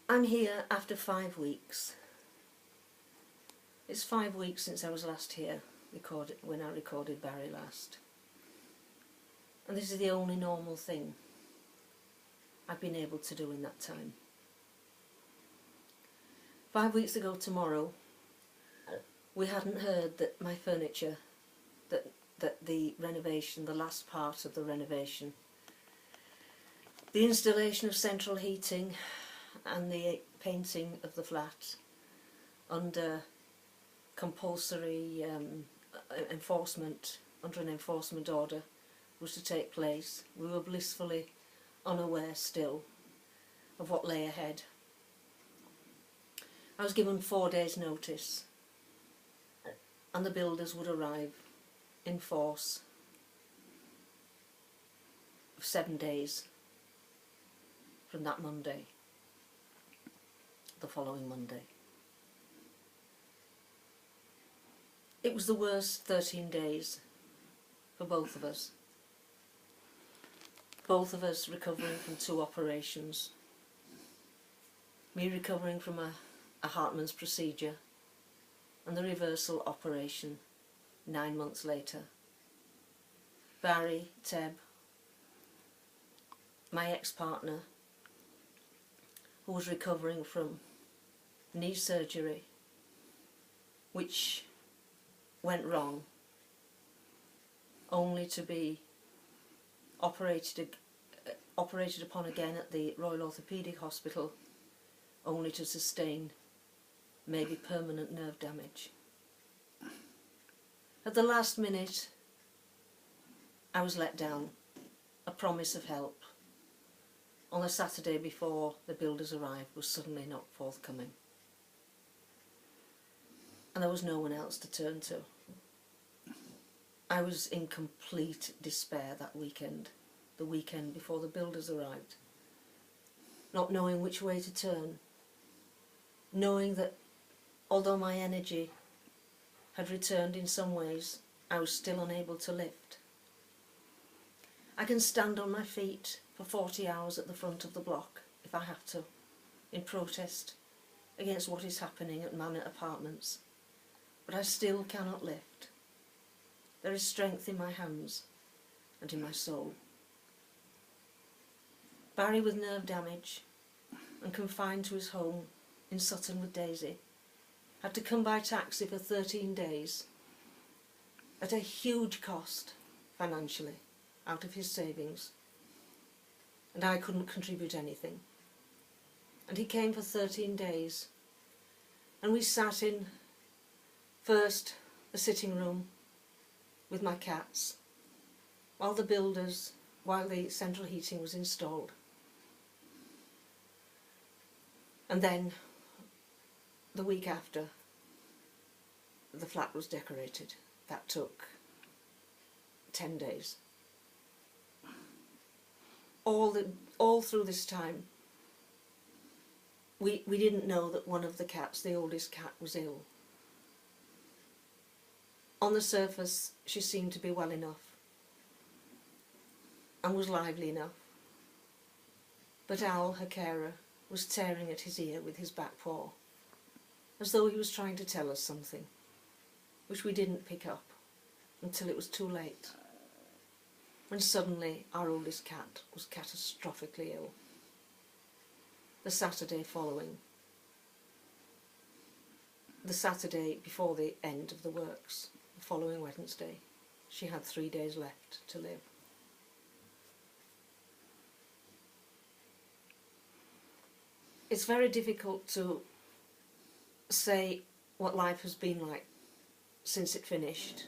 I'm here after 5 weeks. It's 5 weeks since I was last here, when I recorded Barry last. And this is the only normal thing I've been able to do in that time. 5 weeks ago tomorrow, we hadn't heard that my furniture, that the renovation, the last part of the renovation, the installation of central heating and the painting of the flat under compulsory enforcement, under an enforcement order, was to take place. We were blissfully unaware still of what lay ahead. I was given 4 days' notice, and the builders would arrive in force of 7 days from that Monday, the following Monday. It was the worst 13 days for both of us. Both of us recovering from 2 operations. Me recovering from a Hartmann's procedure, and the reversal operation 9 months later. Barry, Teb, my ex-partner, who was recovering from knee surgery, which went wrong, only to be operated upon again at the Royal Orthopaedic Hospital, only to sustain maybe permanent nerve damage. At the last minute, I was let down. A promise of help on the Saturday before the builders arrived was suddenly not forthcoming. And there was no one else to turn to. I was in complete despair that weekend, the weekend before the builders arrived, not knowing which way to turn, knowing that although my energy had returned in some ways, I was still unable to lift. I can stand on my feet for 40 hours at the front of the block, if I have to, in protest against what is happening at Manor Apartments, but I still cannot lift. There is strength in my hands and in my soul. Barry with nerve damage and confined to his home in Sutton with Daisy had to come by taxi for 13 days at a huge cost financially out of his savings, and I couldn't contribute anything. And he came for 13 days, and we sat in first the sitting room with my cats while the central heating was installed. And then the week after, the flat was decorated. That took 10 days. All through this time, we didn't know that one of the cats, the oldest cat, was ill. On the surface, she seemed to be well enough and was lively enough. But Al, her carer, was tearing at his ear with his back paw, as though he was trying to tell us something, which we didn't pick up until it was too late, when suddenly our oldest cat was catastrophically ill. The Saturday following, the Saturday before the end of the works, the following Wednesday, she had 3 days left to live. It's very difficult to say what life has been like since it finished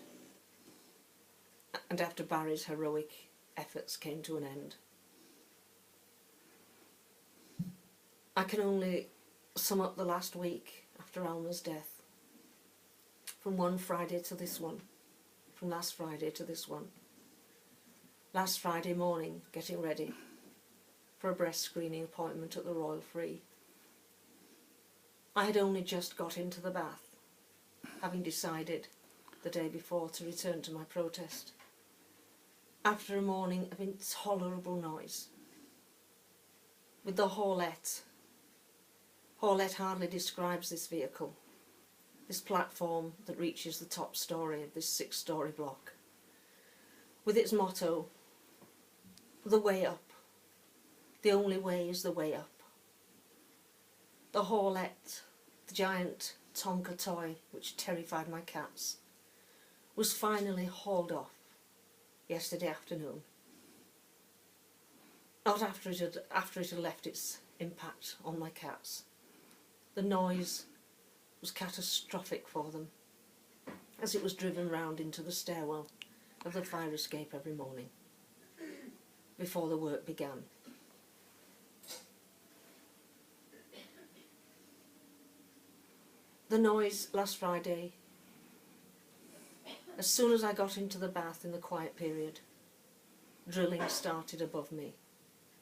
and after Barry's heroic efforts came to an end. I can only sum up the last week after Alma's death, from one Friday to this one, from last Friday to this one. Last Friday morning, getting ready for a breast screening appointment at the Royal Free. I had only just got into the bath, having decided the day before to return to my protest, after a morning of intolerable noise, with the hallette Paulette hardly describes this vehicle, this platform that reaches the top story of this 6-story block, with its motto, "The way up. The only way is the way up." The Hawlette, the giant Tonka toy which terrified my cats, was finally hauled off yesterday afternoon. Not after it had left its impact on my cats. The noise was catastrophic for them as it was driven round into the stairwell of the fire escape every morning before the work began. The noise last Friday, as soon as I got into the bath in the quiet period, drilling started above me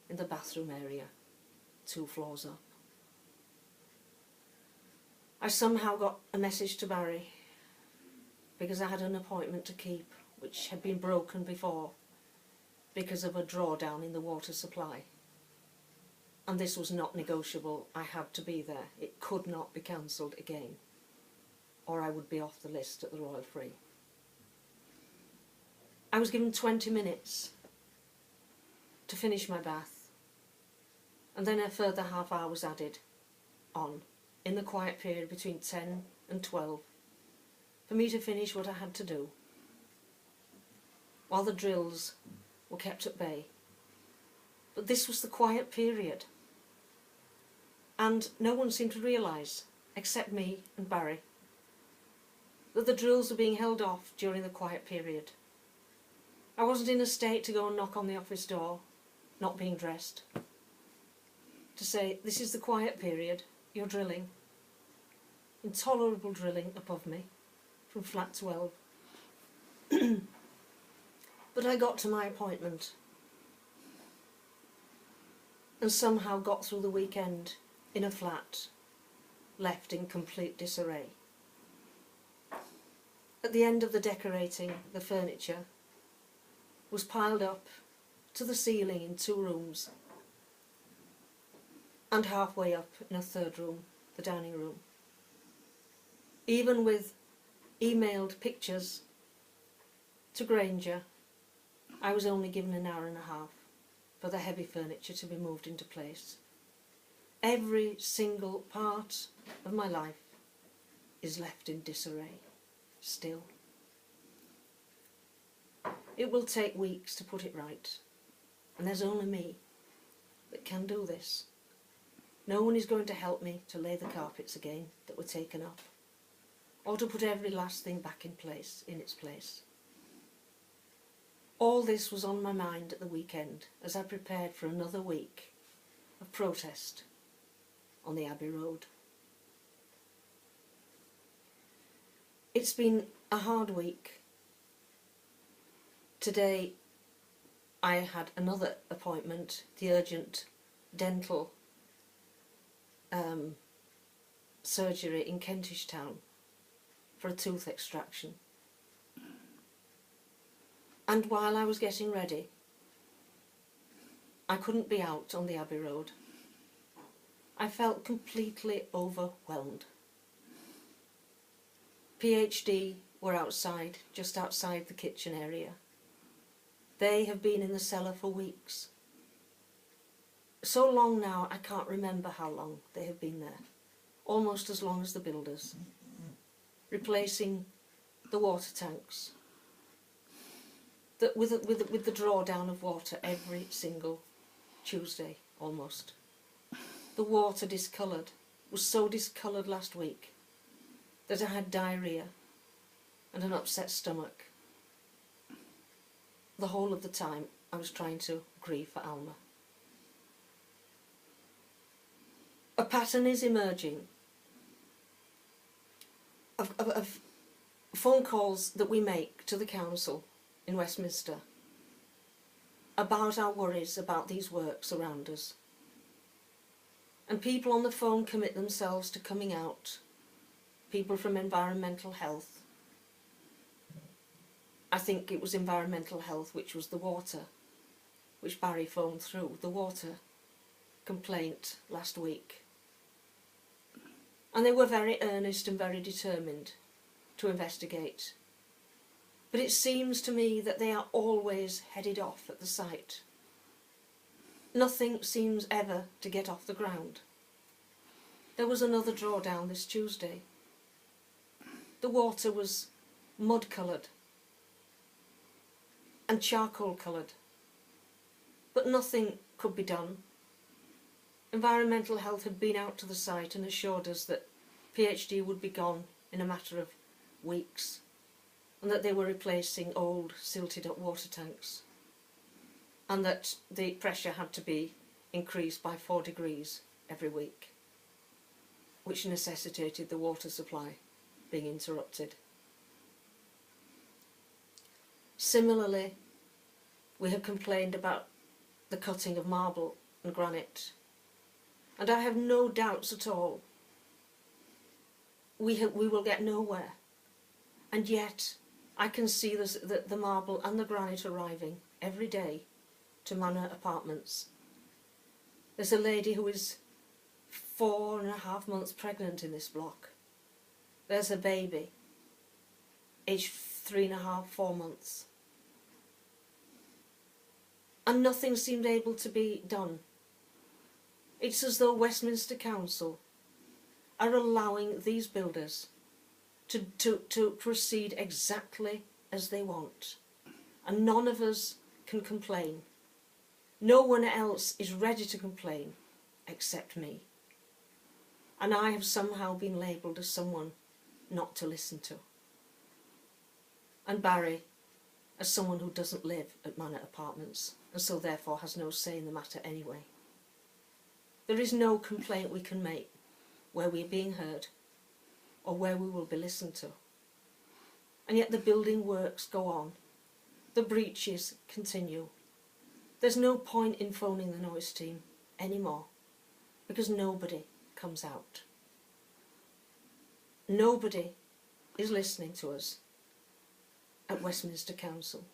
in the bathroom area, 2 floors up. I somehow got a message to Barry because I had an appointment to keep which had been broken before because of a drawdown in the water supply. And this was not negotiable. I had to be there. It could not be cancelled again, or I would be off the list at the Royal Free. I was given 20 minutes to finish my bath, and then a further half hour was added on in the quiet period between 10 and 12 for me to finish what I had to do, while the drills were kept at bay. But this was the quiet period, and no one seemed to realise, except me and Barry, that the drills were being held off during the quiet period. I wasn't in a state to go and knock on the office door, not being dressed, to say, "This is the quiet period, you're drilling." Intolerable drilling above me from flat 12. But I got to my appointment and somehow got through the weekend in a flat left in complete disarray. At the end of the decorating, the furniture was piled up to the ceiling in 2 rooms and halfway up in a 3rd room, the dining room. Even with emailed pictures to Granger, I was only given an hour and a half for the heavy furniture to be moved into place. Every single part of my life is left in disarray, still. It will take weeks to put it right, and there's only me that can do this. No one is going to help me to lay the carpets again that were taken up, or to put every last thing back in its place. All this was on my mind at the weekend as I prepared for another week of protest on the Abbey Road. It's been a hard week. Today I had another appointment, the urgent dental surgery in Kentish Town for a tooth extraction. And while I was getting ready, I couldn't be out on the Abbey Road. I felt completely overwhelmed. PhD were outside, just outside the kitchen area. They have been in the cellar for weeks. So long now, I can't remember how long they have been there. Almost as long as the builders. Replacing the water tanks. With the drawdown of water every single Tuesday, almost. The water discoloured, was so discoloured last week that I had diarrhoea and an upset stomach. The whole of the time I was trying to grieve for Alma. A pattern is emerging of phone calls that we make to the council in Westminster about our worries about these works around us. And people on the phone commit themselves to coming out, people from environmental health. I think it was environmental health, which was the water, which Barry phoned through, the water complaint last week. and they were very earnest and very determined to investigate. But it seems to me that they are always headed off at the site. Nothing seems ever to get off the ground. There was another drawdown this Tuesday. The water was mud-coloured and charcoal-coloured, but nothing could be done. Environmental Health had been out to the site and assured us that PhD would be gone in a matter of weeks, and that they were replacing old silted up water tanks, and that the pressure had to be increased by 4 degrees every week, which necessitated the water supply being interrupted. Similarly, we have complained about the cutting of marble and granite, and I have no doubts at all we will get nowhere, and yet I can see the marble and the granite arriving every day to Manor Apartments. There's a lady who is 4.5 months pregnant in this block. There's a baby, aged 3.5, 4 months. And nothing seemed able to be done. It's as though Westminster Council are allowing these builders to proceed exactly as they want. And none of us can complain. No one else is ready to complain except me. And I have somehow been labelled as someone not to listen to. And Barry as someone who doesn't live at Manor Apartments, and so therefore has no say in the matter anyway. There is no complaint we can make where we are being heard or where we will be listened to. And yet the building works go on. The breaches continue. There's no point in phoning the noise team anymore because nobody comes out. Nobody is listening to us at Westminster Council.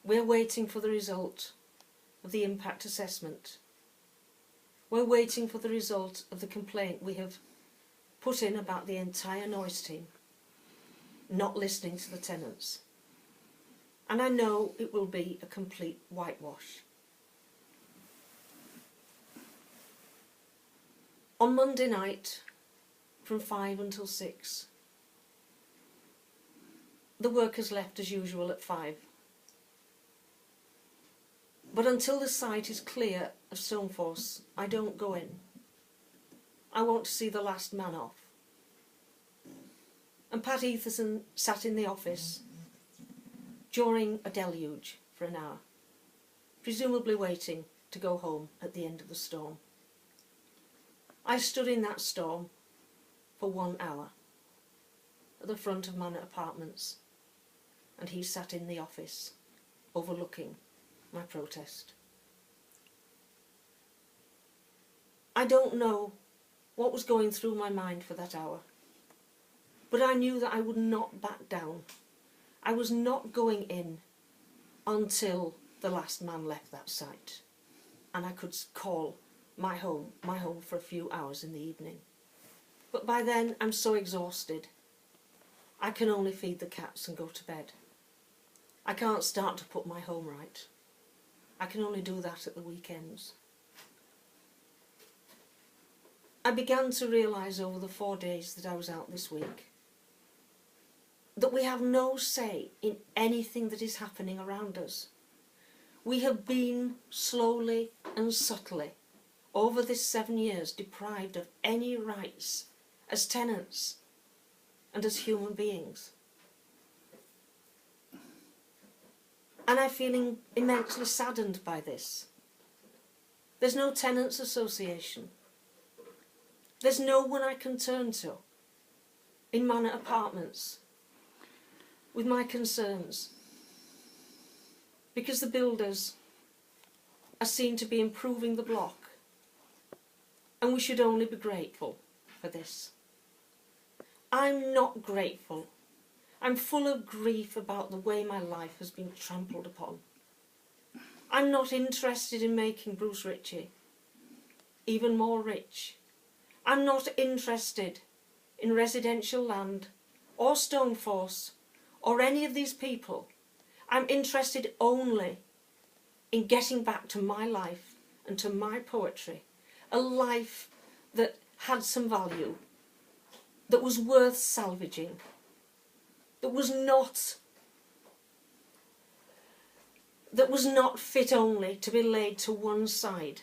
We're waiting for the result of the impact assessment. We're waiting for the result of the complaint we have put in about the entire noise team not listening to the tenants. And I know it will be a complete whitewash. On Monday night, from 5 until 6, the workers left as usual at 5. But until the site is clear of Stoneforce, I don't go in. I want to see the last man off. And Pat Etherson sat in the office during a deluge for an hour, presumably waiting to go home at the end of the storm. I stood in that storm for 1 hour at the front of Manor Apartments, and he sat in the office overlooking my protest. I don't know what was going through my mind for that hour, but I knew that I would not back down. I was not going in until the last man left that site and I could call my home for a few hours in the evening. But by then I'm so exhausted I can only feed the cats and go to bed. I can't start to put my home right. I can only do that at the weekends. I began to realise over the 4 days that I was out this week that we have no say in anything that is happening around us. We have been slowly and subtly over this 7 years deprived of any rights as tenants and as human beings. And I'm feeling immensely saddened by this. There's no tenants association. There's no one I can turn to in Manor Apartments with my concerns, because the builders are seen to be improving the block, and we should only be grateful for this. I'm not grateful. I'm full of grief about the way my life has been trampled upon. I'm not interested in making Bruce Ritchie even more rich I'm not interested in residential land or Stoneforce or any of these people. I'm interested only in getting back to my life and to my poetry, a life that had some value, that was worth salvaging, that was not fit only to be laid to one side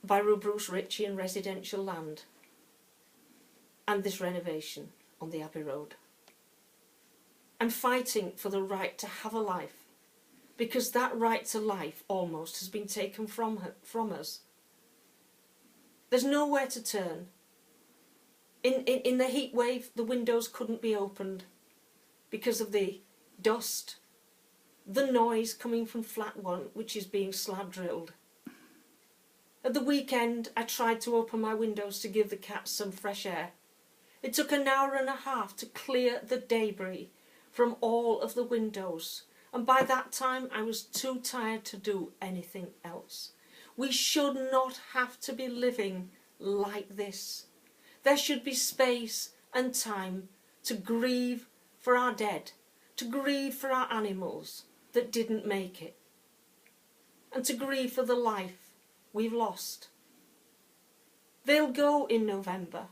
by Bruce Ritchie and residential land and this renovation on the Abbey Road. I'm fighting for the right to have a life, because that right to life almost has been taken from us. There's nowhere to turn. In the heat wave, the windows couldn't be opened because of the dust, the noise coming from flat 1, which is being slab drilled. At the weekend, I tried to open my windows to give the cats some fresh air. It took an hour and a half to clear the debris from all of the windows, and by that time I was too tired to do anything else. We should not have to be living like this. There should be space and time to grieve for our dead, to grieve for our animals that didn't make it, and to grieve for the life we've lost. They'll go in November,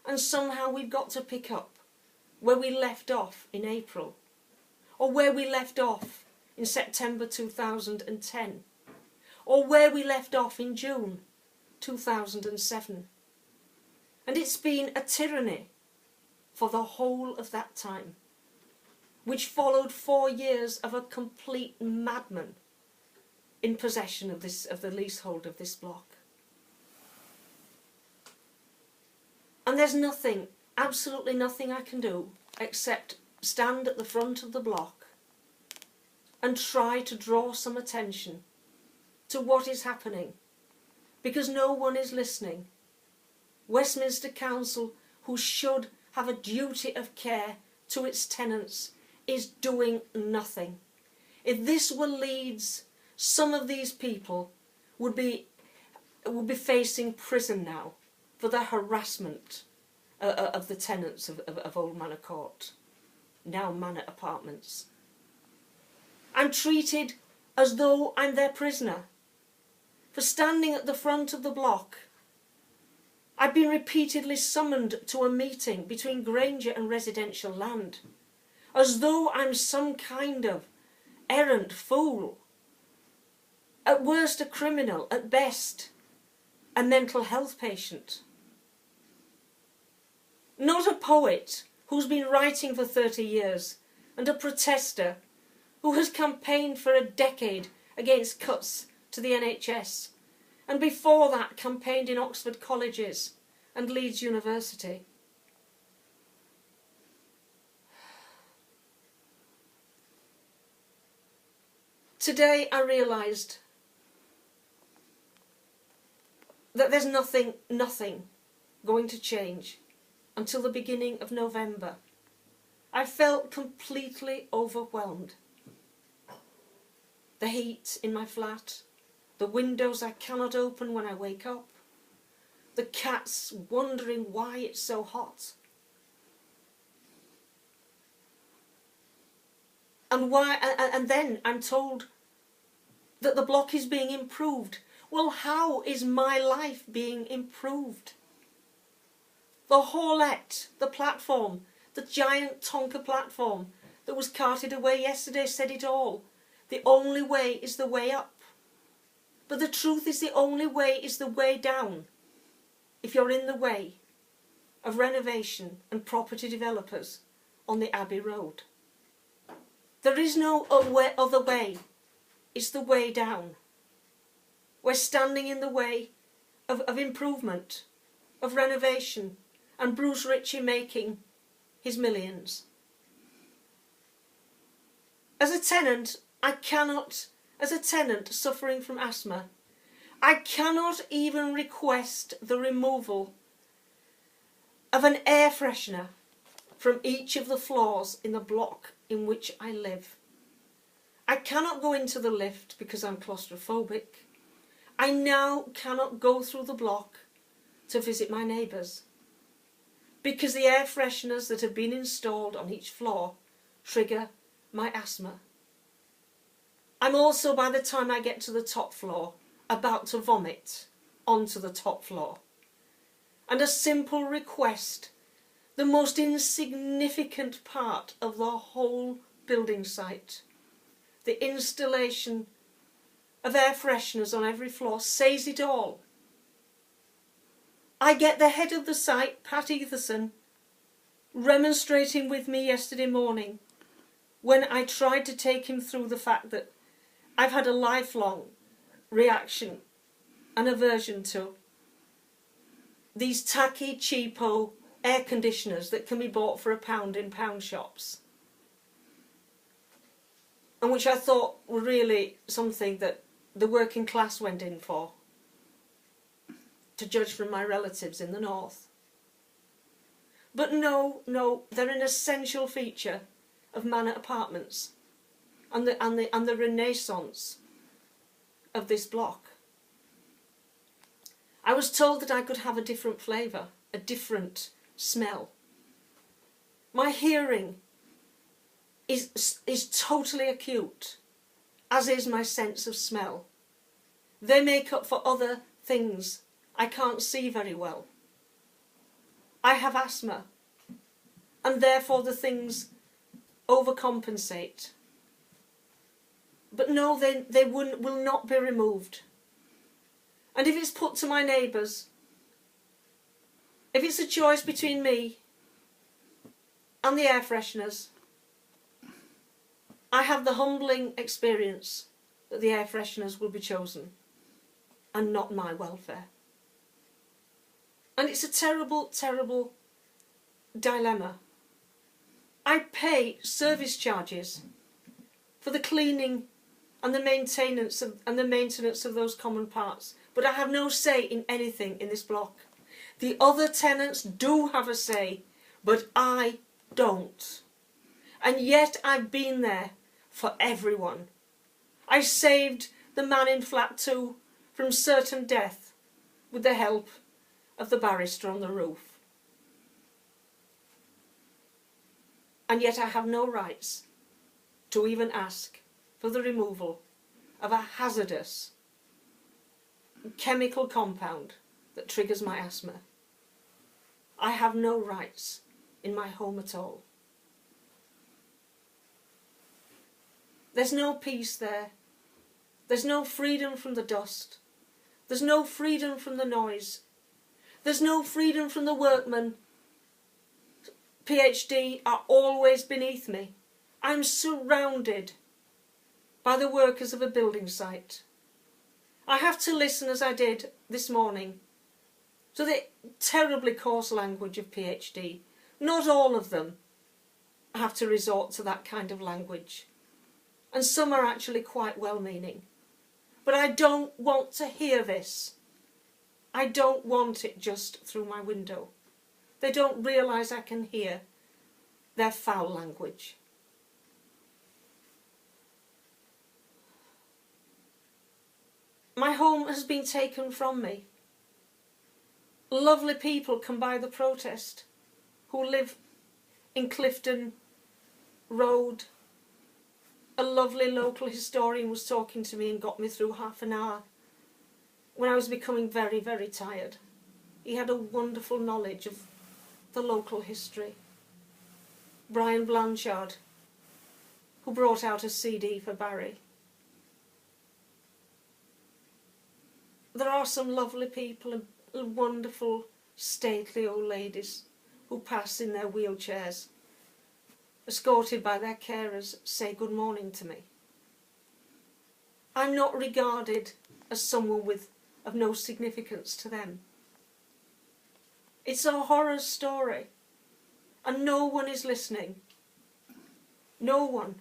and somehow we've got to pick up where we left off in April, or where we left off in September 2010, or where we left off in June 2007. And it's been a tyranny for the whole of that time, which followed 4 years of a complete madman in possession of the leasehold of this block. And there's nothing, absolutely nothing I can do except stand at the front of the block and try to draw some attention to what is happening, because no one is listening. Westminster Council, who should have a duty of care to its tenants, is doing nothing. If this were Leeds, some of these people would be facing prison now for the harassment of the tenants of Old Manor Court, now Manor Apartments. I'm treated as though I'm their prisoner for standing at the front of the block. I've been repeatedly summoned to a meeting between Granger and residential land, as though I'm some kind of errant fool, at worst a criminal, at best a mental health patient. Not a poet who's been writing for 30 years, and a protester who has campaigned for a decade against cuts to the NHS, and before that campaigned in Oxford colleges and Leeds University. Today I realised that there's nothing going to change until the beginning of November. I felt completely overwhelmed. The heat in my flat, the windows I cannot open when I wake up, the cats wondering why it's so hot. And then I'm told that the block is being improved. Well, how is my life being improved? The haulette, the platform, the giant Tonka platform that was carted away yesterday said it all. The only way is the way up. But the truth is the only way is the way down if you're in the way of renovation and property developers on the Abbey Road. There is no other way. It's the way down. We're standing in the way of improvement, of renovation, and Bruce Ritchie making his millions. As a tenant, as a tenant suffering from asthma, I cannot even request the removal of an air freshener from each of the floors in the block in which I live. I cannot go into the lift because I'm claustrophobic. I now cannot go through the block to visit my neighbours, because the air fresheners that have been installed on each floor trigger my asthma. I'm also, by the time I get to the top floor, about to vomit onto the top floor. And a simple request, the most insignificant part of the whole building site, the installation of air fresheners on every floor, says it all. I get the head of the site, Pat Etherson, remonstrating with me yesterday morning when I tried to take him through the fact that I've had a lifelong reaction and aversion to these tacky, cheapo air conditioners that can be bought for £1 in pound shops, and which I thought were really something that the working class went in for, to judge from my relatives in the north. But no, they're an essential feature of manor apartments and the renaissance of this block. I was told that I could have a different flavour, a different smell. My hearing is totally acute, as is my sense of smell. They make up for other things. I can't see very well. I have asthma, and therefore the things overcompensate. But no, they will not be removed. And if it's put to my neighbours, if it's a choice between me and the air fresheners, I have the humbling experience that the air fresheners will be chosen and not my welfare. And it's a terrible, terrible dilemma. I pay service charges for the cleaning and the maintenance of those common parts, but I have no say in anything in this block. The other tenants do have a say, but I don't. And yet I've been there for everyone. I saved the man in flat 2 from certain death with the help of the barrister on the roof. And yet I have no rights to even ask for the removal of a hazardous chemical compound that triggers my asthma. I have no rights in my home at all. There's no peace there. There's no freedom from the dust. There's no freedom from the noise. There's no freedom from the workmen. PhD are always beneath me. I'm surrounded by the workers of a building site. I have to listen, as I did this morning, to the terribly coarse language of PhD. Not all of them have to resort to that kind of language. And some are actually quite well-meaning. But I don't want to hear this. I don't want it just through my window. They don't realise I can hear their foul language. My home has been taken from me. Lovely people come by the protest who live in Clifton Road. A lovely local historian was talking to me and got me through half an hour when I was becoming very, very tired. He had a wonderful knowledge of the local history. Brian Blanchard, who brought out a CD for Barry. There are some lovely people and wonderful, stately old ladies who pass in their wheelchairs, escorted by their carers, say good morning to me. I'm not regarded as someone of no significance to them. It's a horror story, and no one is listening. No one.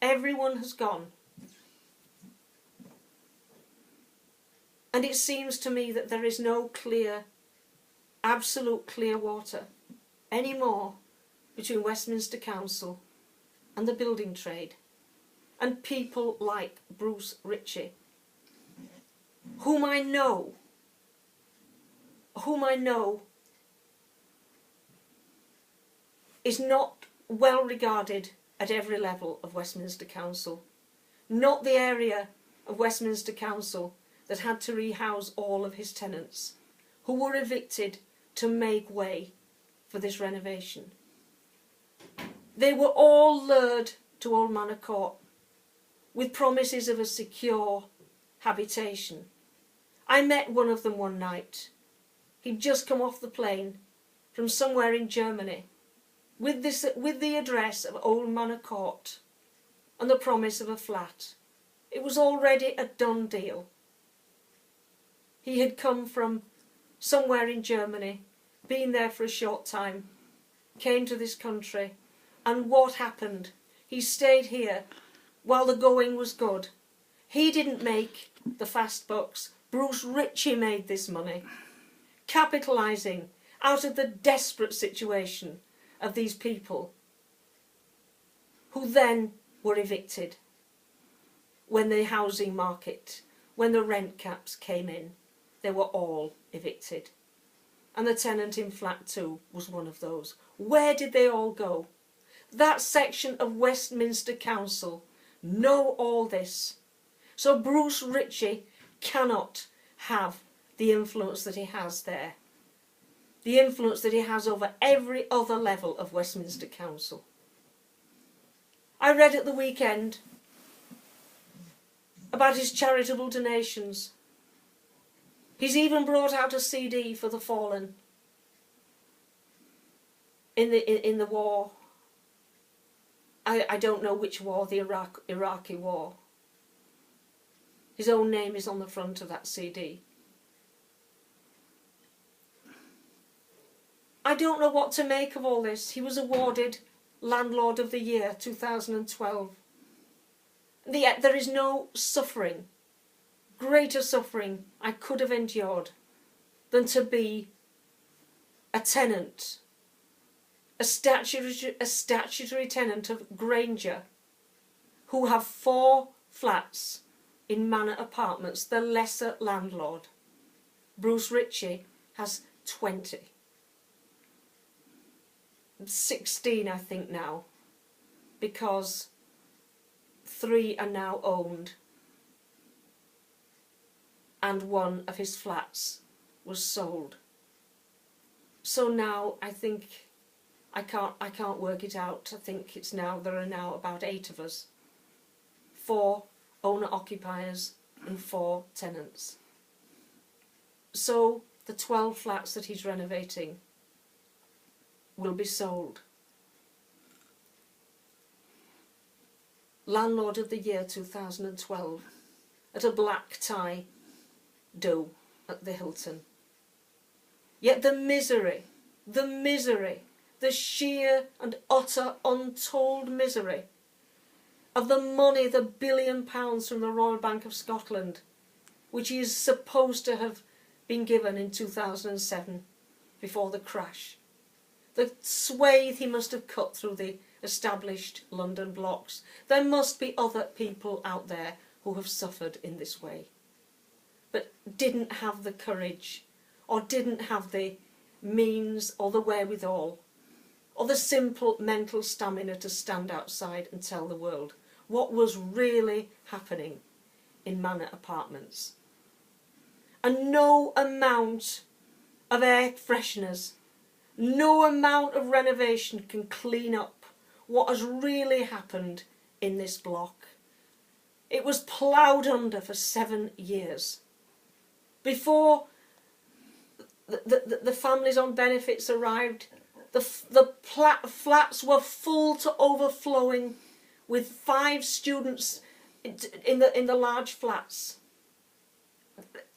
Everyone has gone. And it seems to me that there is no clear, absolute clear water anymore between Westminster Council and the building trade and people like Bruce Ritchie, whom I know whom I know is not well regarded at every level of Westminster Council. Not the area of Westminster Council that had to rehouse all of his tenants, who were evicted to make way for this renovation. They were all lured to Old Manor Court with promises of a secure habitation. I met one of them one night. He'd just come off the plane from somewhere in Germany with the address of Old Manor Court and the promise of a flat. It was already a done deal. He had come from somewhere in Germany, been there for a short time, came to this country, and what happened? He stayed here while the going was good. He didn't make the fast bucks. Bruce Ritchie made this money, capitalising out of the desperate situation of these people who then were evicted when the housing market, when the rent caps came in. They were all evicted. And the tenant in flat 2 was one of those. Where did they all go? That section of Westminster Council know all this. So Bruce Ritchie cannot have the influence that he has there. The influence that he has over every other level of Westminster Council. I read at the weekend about his charitable donations. He's even brought out a CD for the fallen in the war. I don't know which war, the Iraqi war. His own name is on the front of that CD. I don't know what to make of all this. He was awarded Landlord of the Year 2012. And yet there is no suffering, greater suffering I could have endured than to be a tenant, a statutory tenant of Granger, who have 4 flats in Manor Apartments, the lesser landlord. Bruce Ritchie has 20. 16, I think, now, because 3 are now owned and one of his flats was sold. So now I think I can't work it out. I think there are now about 8 of us. 4 owner occupiers and 4 tenants. So the 12 flats that he's renovating will be sold. Landlord of the Year 2012 at a black tie do at the Hilton. Yet the misery, the sheer and utter untold misery of the money, the £1 billion from the Royal Bank of Scotland, which he is supposed to have been given in 2007 before the crash. The swathe he must have cut through the established London blocks. There must be other people out there who have suffered in this way, but didn't have the courage, or didn't have the means, or the wherewithal, or the simple mental stamina to stand outside and tell the world what was really happening in Manor Apartments. And no amount of air fresheners, no amount of renovation can clean up what has really happened in this block. It was ploughed under for 7 years. Before the families on benefits arrived, the flats were full to overflowing with 5 students in the large flats.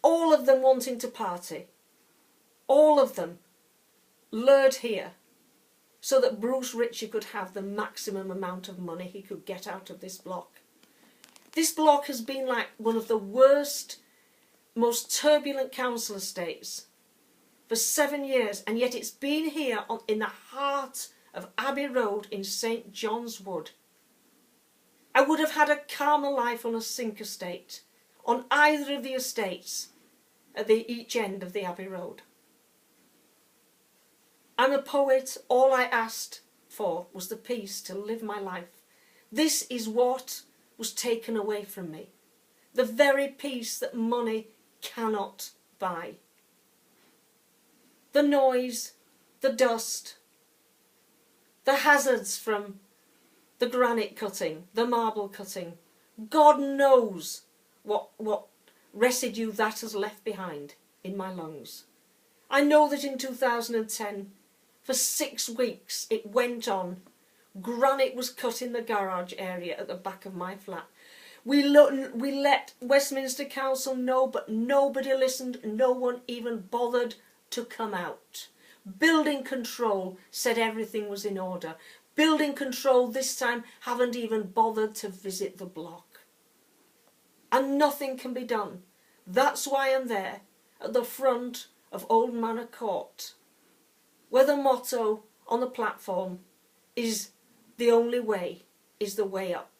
All of them wanting to party. All of them lured here so that Bruce Ritchie could have the maximum amount of money he could get out of this block. This block has been like one of the worst, most turbulent council estates for 7 years, and yet it's been here in the heart of Abbey Road in St John's Wood. I would have had a calmer life on a sink estate, on either of the estates at each end of the Abbey Road. I'm a poet. All I asked for was the peace to live my life. This is what was taken away from me. The very peace that money cannot buy. The noise, the dust, the hazards from the granite cutting, the marble cutting. God knows what residue that has left behind in my lungs. I know that in 2010, for 6 weeks it went on. Granite was cut in the garage area at the back of my flat. We let Westminster Council know, but nobody listened. No one even bothered to come out. Building control said everything was in order. Building control this time haven't even bothered to visit the block. And nothing can be done. That's why I'm there at the front of Old Manor Court, where the motto on the platform is the only way is the way up.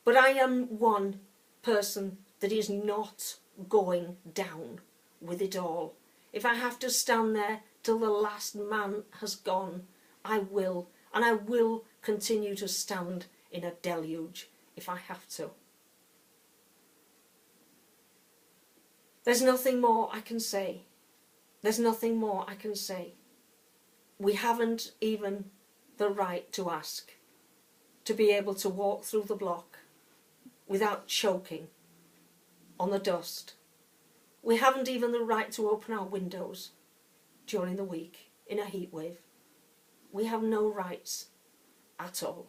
But I am one person that is not going down with it all. If I have to stand there till the last man has gone, I will. And I will continue to stand in a deluge if I have to. There's nothing more I can say. There's nothing more I can say. We haven't even the right to ask to be able to walk through the block without choking on the dust. We haven't even the right to open our windows during the week in a heat wave. We have no rights at all.